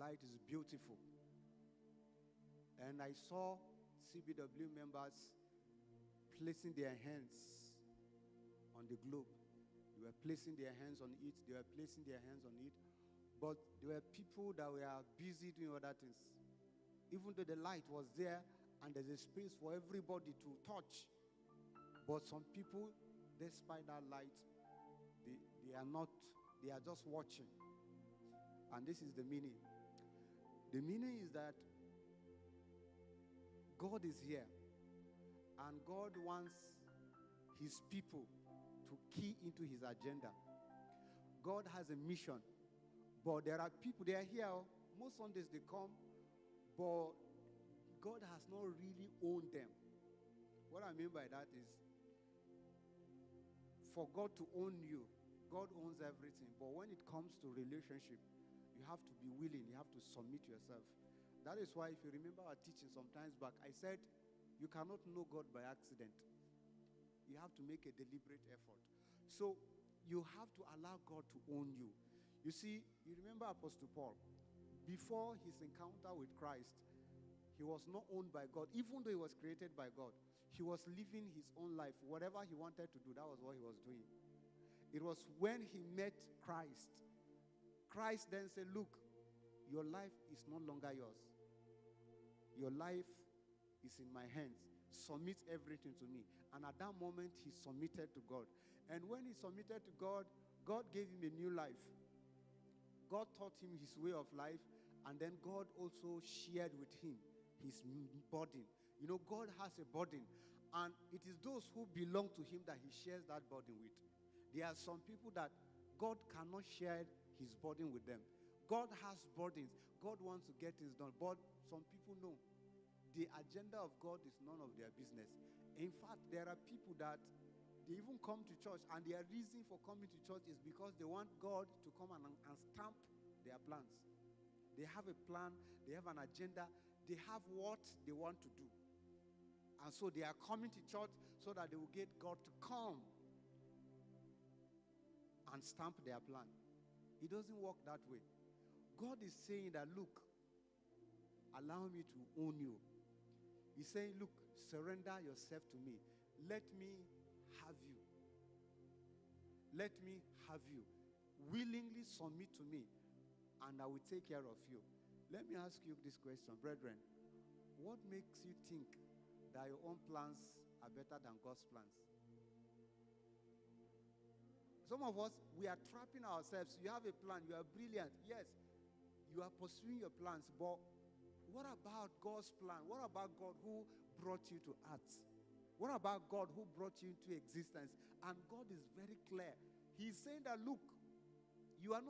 light is beautiful. And I saw CBW members placing their hands on the globe. They were placing their hands on it. They were placing their hands on it. But there were people that were busy doing other things. Even though the light was there and there's a space for everybody to touch. But some people, despite that light, they are just watching. And this is the meaning. The meaning is that God is here. And God wants his people to key into his agenda. God has a mission. But there are people, they are here. Most Sundays they come. But God has not really owned them. What I mean by that is, for God to own you, God owns everything. But when it comes to relationship, you have to be willing. You have to submit yourself. That is why, if you remember our teaching sometimes back, I said, you cannot know God by accident. You have to make a deliberate effort. So you have to allow God to own you. You see, you remember Apostle Paul. Before his encounter with Christ, he was not owned by God. Even though he was created by God, he was living his own life. Whatever he wanted to do, that was what he was doing. It was when he met Christ. Christ then said, look, your life is no longer yours. Your life is in my hands. Submit everything to me. And at that moment, he submitted to God. And when he submitted to God, God gave him a new life. God taught him his way of life. And then God also shared with him his burden. You know, God has a burden. And it is those who belong to him that he shares that burden with. There are some people that God cannot share his burden with them. God has burdens. God wants to get things done. But some people know the agenda of God is none of their business. In fact, there are people that they even come to church, and their reason for coming to church is because they want God to come and stamp their plans. They have a plan. They have an agenda. They have what they want to do. And so they are coming to church so that they will get God to come and stamp their plan. It doesn't work that way. God is saying that, look, allow me to own you. He's saying, look, surrender yourself to me. Let me have you. Let me have you. Willingly submit to me, and I will take care of you. Let me ask you this question, brethren. What makes you think that your own plans are better than God's plans? Some of us, we are trapping ourselves. You have a plan. You are brilliant. Yes, you are pursuing your plans. But what about God's plan? What about God who brought you to earth? What about God who brought you into existence? And God is very clear. He's saying that, look, you are not